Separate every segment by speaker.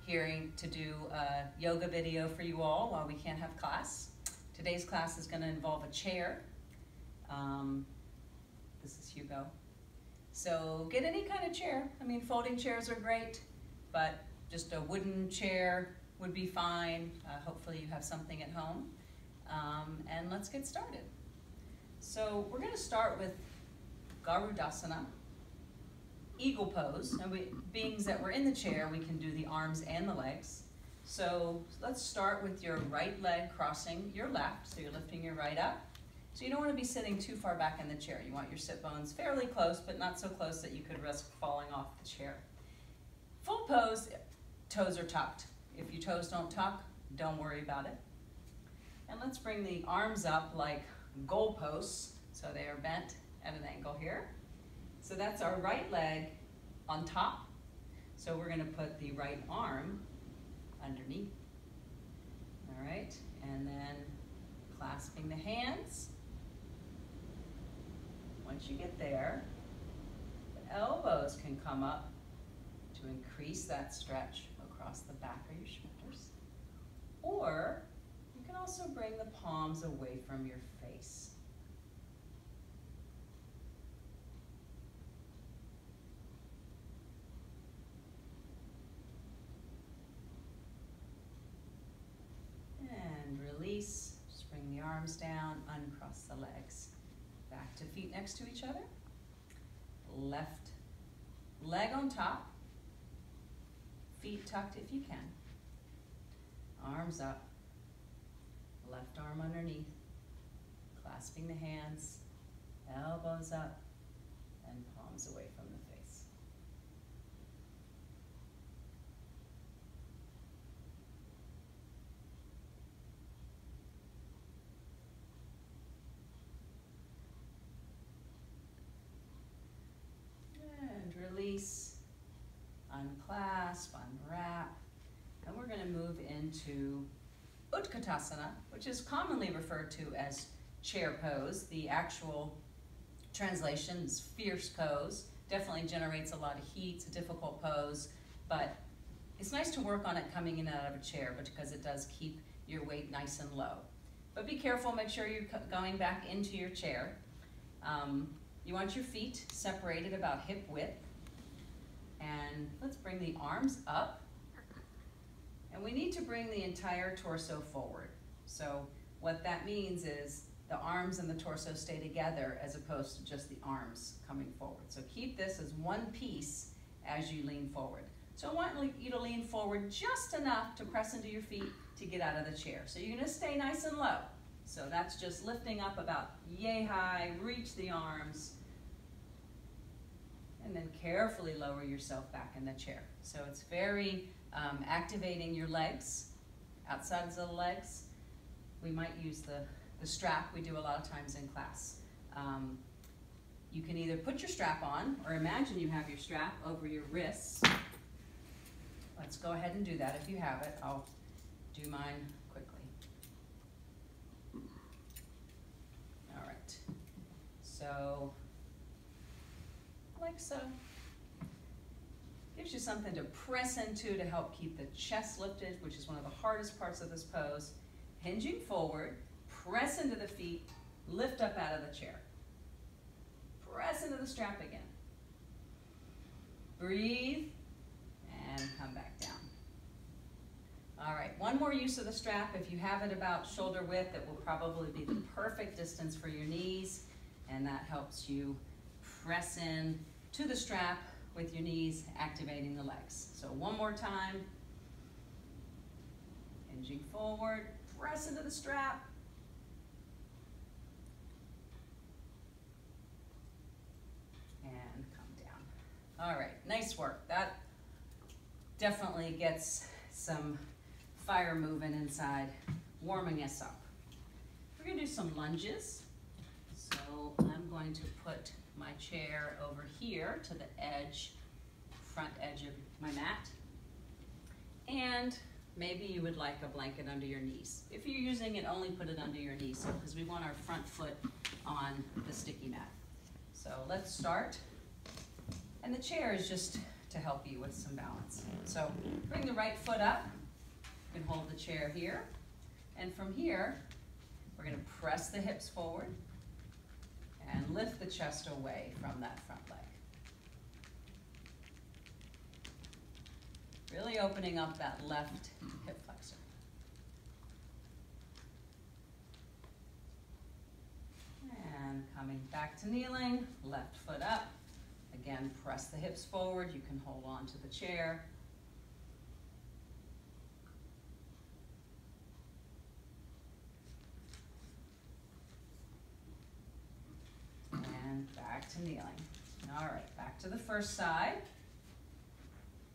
Speaker 1: here to do a yoga video for you all while we can't have class. Today's class is going to involve a chair. This is Hugo. So get any kind of chair. I mean, folding chairs are great, but just a wooden chair would be fine. Hopefully you have something at home. And let's get started. So we're going to start with Garudasana, eagle pose. Now being that we're in the chair, we can do the arms and the legs. So let's start with your right leg crossing your left. So you're lifting your right up. So you don't want to be sitting too far back in the chair. You want your sit bones fairly close, but not so close that you could risk falling off the chair. Full pose, toes are tucked. If your toes don't tuck, don't worry about it. And let's bring the arms up like goalposts, so they are bent at an angle here. So that's our right leg on top. So we're going to put the right arm underneath. All right, and then clasping the hands. Once you get there, the elbows can come up to increase that stretch across the back of your shoulders. Or you can also bring the palms away from your face. And release. Just bring the arms down, uncross the legs. Back to feet next to each other. Left leg on top. Feet tucked if you can. Arms up. Left arm underneath. Clasping the hands. Elbows up. And palms away from the face. Release, unclasp, unwrap, and we're going to move into Utkatasana, which is commonly referred to as chair pose. The actual translation is fierce pose. Definitely generates a lot of heat. It's a difficult pose, but it's nice to work on it coming in and out of a chair because it does keep your weight nice and low. But be careful, make sure you're going back into your chair. You want your feet separated about hip width. And let's bring the arms up. And we need to bring the entire torso forward. So what that means is the arms and the torso stay together as opposed to just the arms coming forward. So keep this as one piece as you lean forward. So I want you to lean forward just enough to press into your feet to get out of the chair. So you're going to stay nice and low. So that's just lifting up about yay high, reach the arms, and then carefully lower yourself back in the chair. So it's very activating your legs, outsides of the legs. We might use the strap we do a lot of times in class. You can either put your strap on or imagine you have your strap over your wrists. Let's go ahead and do that if you have it. I'll do mine quickly. All right, so like so. Gives you something to press into to help keep the chest lifted, which is one of the hardest parts of this pose. Hinging forward, press into the feet, lift up out of the chair. Press into the strap again. Breathe, and come back down. All right, one more use of the strap. If you have it about shoulder width, it will probably be the perfect distance for your knees, and that helps you press in to the strap with your knees, activating the legs. So one more time. Hinging forward, press into the strap. And come down. All right, nice work. That definitely gets some fire moving inside, warming us up. We're going to do some lunges. So I'm going to put my chair over here to the edge, front edge of my mat. And maybe you would like a blanket under your knees. If you're using it, only put it under your knees because we want our front foot on the sticky mat. So let's start. And the chair is just to help you with some balance. So bring the right foot up. You can hold the chair here. And from here, we're going to press the hips forward and lift the chest away from that front leg. Really opening up that left hip flexor. And coming back to kneeling, left foot up. Again, press the hips forward. You can hold on to the chair. And back to kneeling. All right, back to the first side.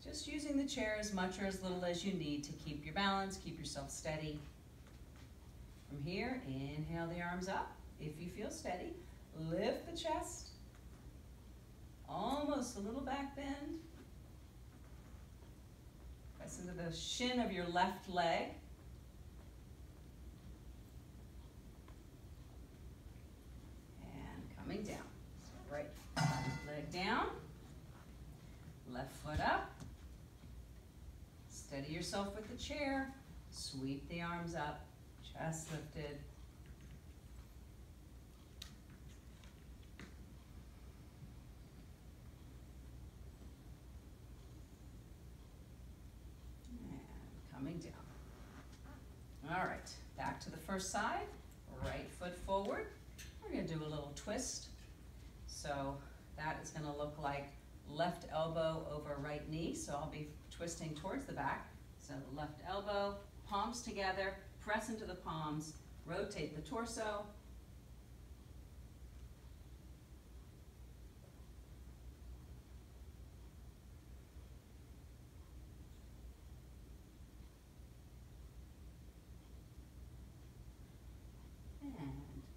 Speaker 1: Just using the chair as much or as little as you need to keep your balance, keep yourself steady. From here, inhale the arms up. If you feel steady, lift the chest. Almost a little back bend. Press into the shin of your left leg. And coming down. So right leg down. Left foot up. Steady yourself with the chair. Sweep the arms up. Chest lifted. Coming down. All right, back to the first side. Right foot forward. We're going to do a little twist. So that is going to look like left elbow over right knee. So I'll be twisting towards the back. So left elbow, palms together, press into the palms, rotate the torso.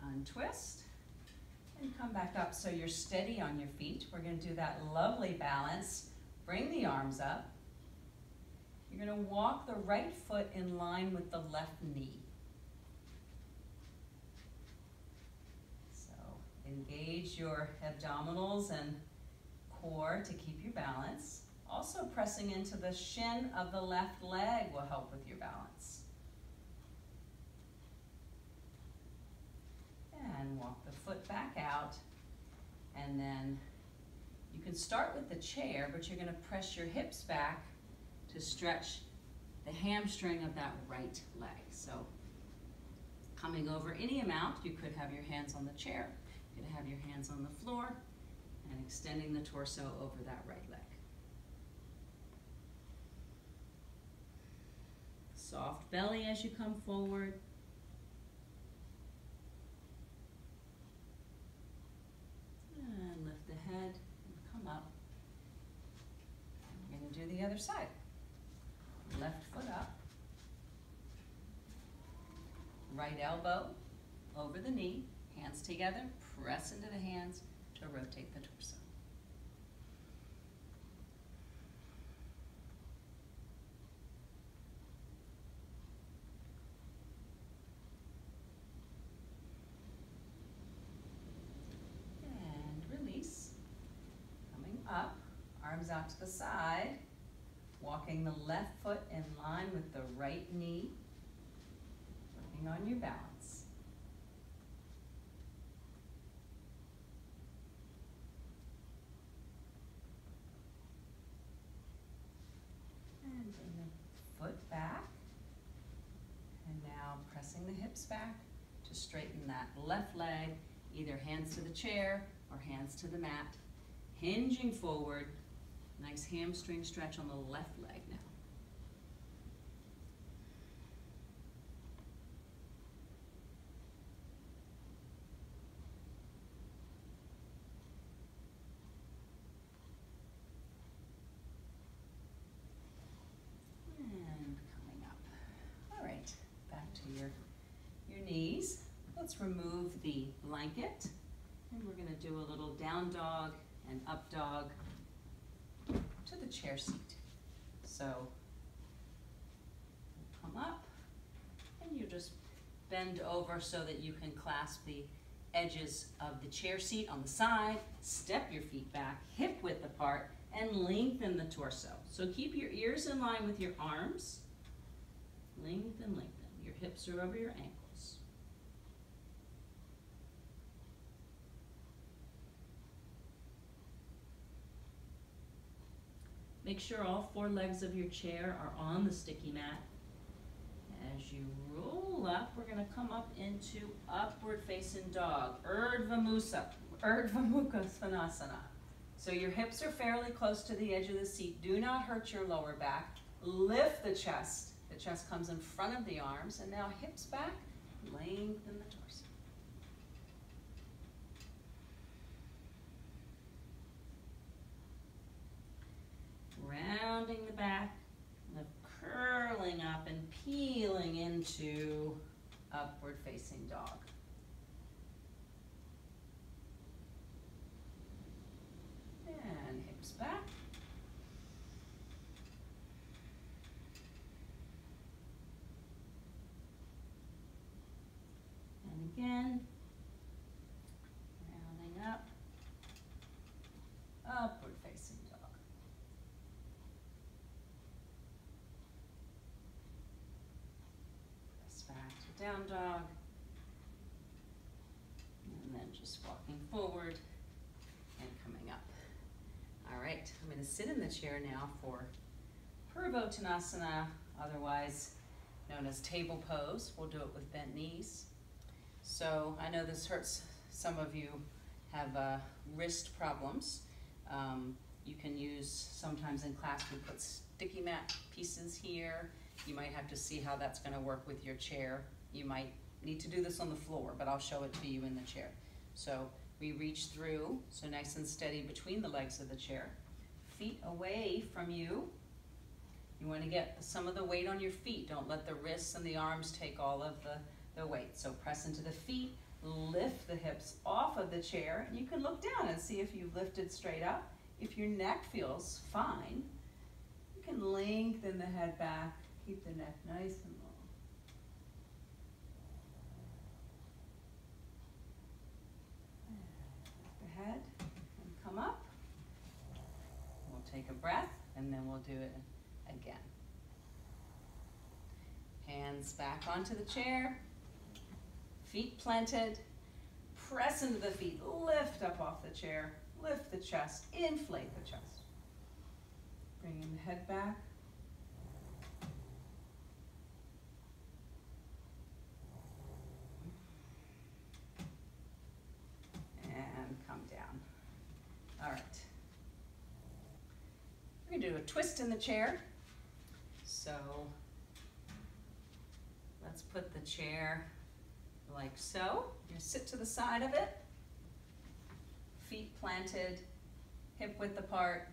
Speaker 1: Untwist and come back up so you're steady on your feet. We're going to do that lovely balance. Bring the arms up. You're going to walk the right foot in line with the left knee. So engage your abdominals and core to keep your balance. Also pressing into the shin of the left leg will help with your balance. And walk the foot back out, and then you can start with the chair, but you're going to press your hips back to stretch the hamstring of that right leg. So coming over any amount, you could have your hands on the chair, you could have your hands on the floor, and extending the torso over that right leg. Soft belly as you come forward. And lift the head and come up. We're going to do the other side. Left foot up. Right elbow over the knee. Hands together. Press into the hands to rotate the torso. Up, arms out to the side, walking the left foot in line with the right knee, working on your balance. And bring the foot back, and now pressing the hips back to straighten that left leg, either hands to the chair or hands to the mat. Hinging forward, nice hamstring stretch on the left leg now. And coming up. All right, back to your knees. Let's remove the blanket, and we're going to do a little down dog and up dog to the chair seat. So come up and you just bend over so that you can clasp the edges of the chair seat on the side, step your feet back, hip width apart, and lengthen the torso. So keep your ears in line with your arms. Lengthen, lengthen. Your hips are over your ankles. Make sure all 4 legs of your chair are on the sticky mat. As you roll up, we're going to come up into upward facing dog, Urdhva Mukha Svanasana. So your hips are fairly close to the edge of the seat. Do not hurt your lower back. Lift the chest. The chest comes in front of the arms, and now hips back, lengthen the torso. Rounding the back, curling up and peeling into upward facing dog. And hips back. And again, rounding up, upward facing dog. Press back to down dog. And then just walking forward and coming up. All right, I'm going to sit in the chair now for Purvottanasana, otherwise known as table pose. We'll do it with bent knees. So I know this hurts. Some of you have wrist problems. You can use, sometimes in class we put sticky mat pieces here. You might have to see how that's going to work with your chair. You might need to do this on the floor, but I'll show it to you in the chair. So we reach through, so nice and steady between the legs of the chair. Feet away from you. You want to get some of the weight on your feet. Don't let the wrists and the arms take all of the weight. So press into the feet, lift the hips off of the chair, and you can look down and see if you've lifted straight up. If your neck feels fine, you can lengthen the head back, keep the neck nice and long. Lift the head and come up. We'll take a breath and then we'll do it again. Hands back onto the chair, feet planted, press into the feet, lift up off the chair, lift the chest, inflate the chest. Bringing the head back. And come down. All right. We're going to do a twist in the chair. So let's put the chair like so. You sit to the side of it, feet planted, hip width apart,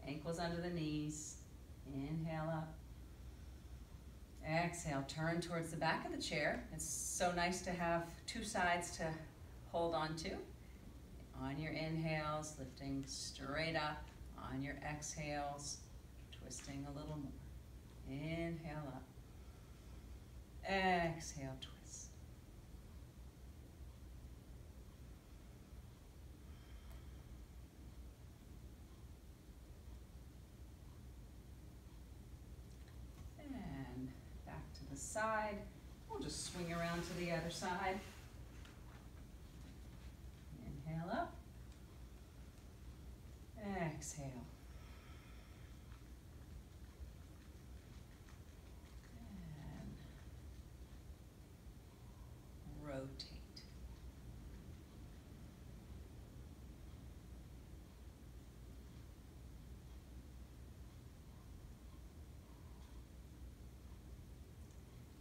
Speaker 1: ankles under the knees. Inhale up. Exhale, turn towards the back of the chair. It's so nice to have 2 sides to hold on to. On your inhales, lifting straight up. On your exhales, twisting a little more. Inhale up. Exhale, twist. And back to the side. We'll just swing around to the other side. Inhale up. Exhale. And rotate.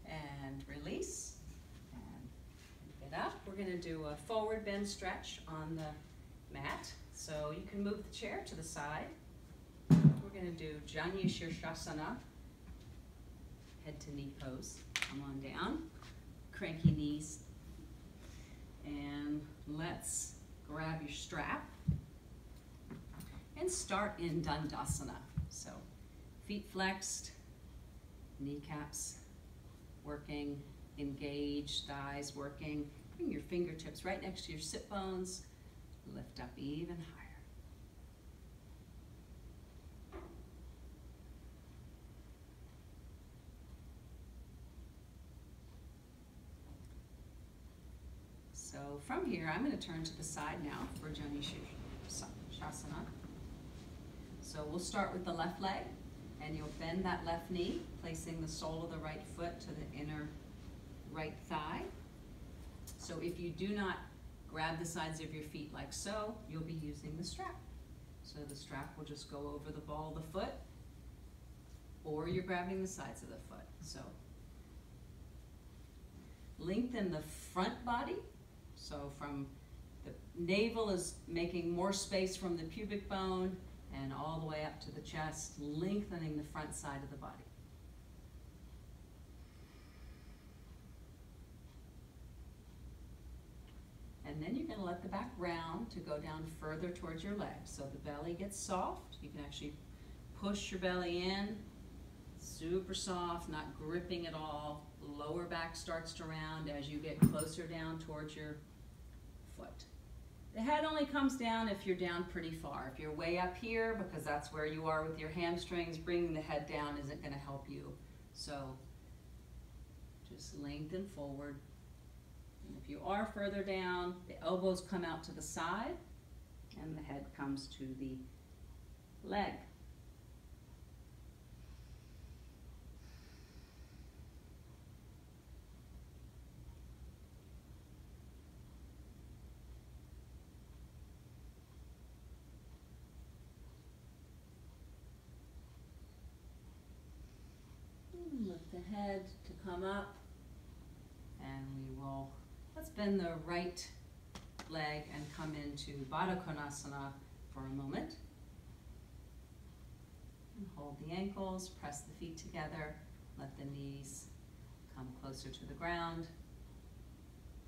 Speaker 1: And release. And pick it up. We're going to do a forward bend stretch on the mat. So you can move the chair to the side. We're going to do Janya Shirshasana, head to knee pose. Come on down, cranky knees. And let's grab your strap and start in Dandasana. So feet flexed, kneecaps working, engaged, thighs working. Bring your fingertips right next to your sit bones. Lift up even higher. from here, I'm going to turn to the side now for Jani Shasana. So we'll start with the left leg, and you'll bend that left knee, placing the sole of the right foot to the inner right thigh. So if you do not grab the sides of your feet like so, you'll be using the strap. So the strap will just go over the ball of the foot, or you're grabbing the sides of the foot. So lengthen the front body. So from the navel is making more space from the pubic bone and all the way up to the chest, lengthening the front side of the body. And then you're going to let the back round to go down further towards your legs. So the belly gets soft. You can actually push your belly in, super soft, not gripping at all. Lower back starts to round as you get closer down towards your foot. The head only comes down if you're down pretty far. If you're way up here, because that's where you are with your hamstrings, bringing the head down isn't going to help you. So just lengthen forward. And if you are further down, the elbows come out to the side and the head comes to the leg. Lift the head to come up, and we will, let's bend the right leg and come into Baddha Konasana for a moment. And hold the ankles, press the feet together, let the knees come closer to the ground,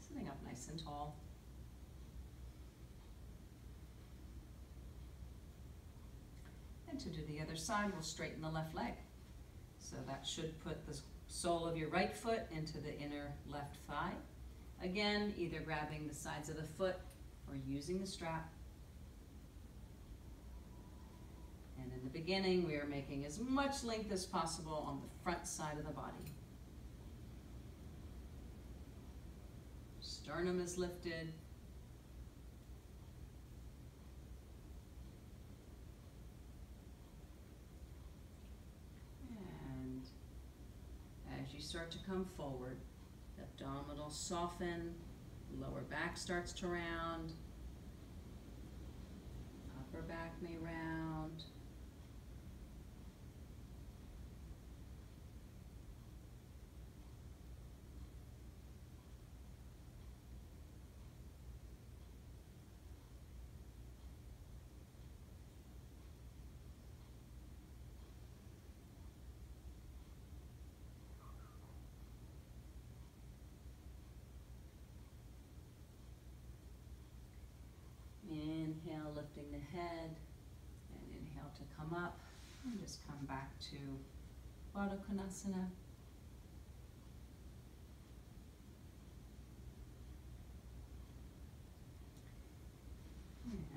Speaker 1: sitting up nice and tall. And to do the other side, we'll straighten the left leg. So that should put the sole of your right foot into the inner left thigh. Again, either grabbing the sides of the foot or using the strap. And in the beginning, we are making as much length as possible on the front side of the body. Sternum is lifted. As you start to come forward, the abdominal soften, lower back starts to round, upper back may round. Inhale, lifting the head, and inhale to come up, and just come back to Baddha Konasana.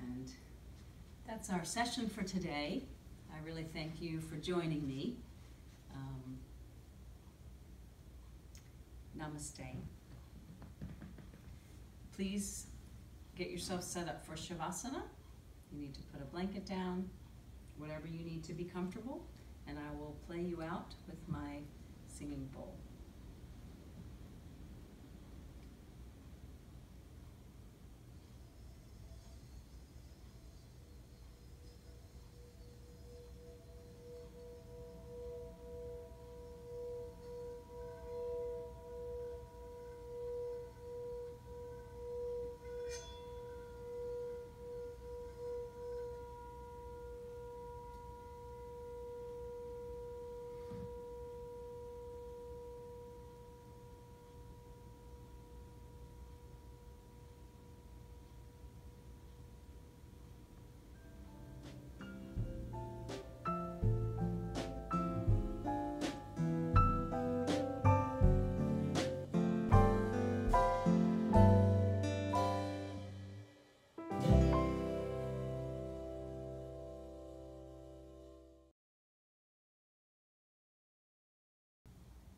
Speaker 1: And that's our session for today. I really thank you for joining me. Namaste. Please get yourself set up for Shavasana. You need to put a blanket down, whatever you need to be comfortable, and I will play you out with my singing bowl.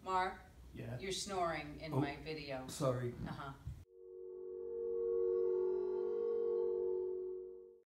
Speaker 1: Mark,
Speaker 2: Yeah.
Speaker 1: you're snoring in my video.
Speaker 2: Sorry.
Speaker 1: Uh-huh.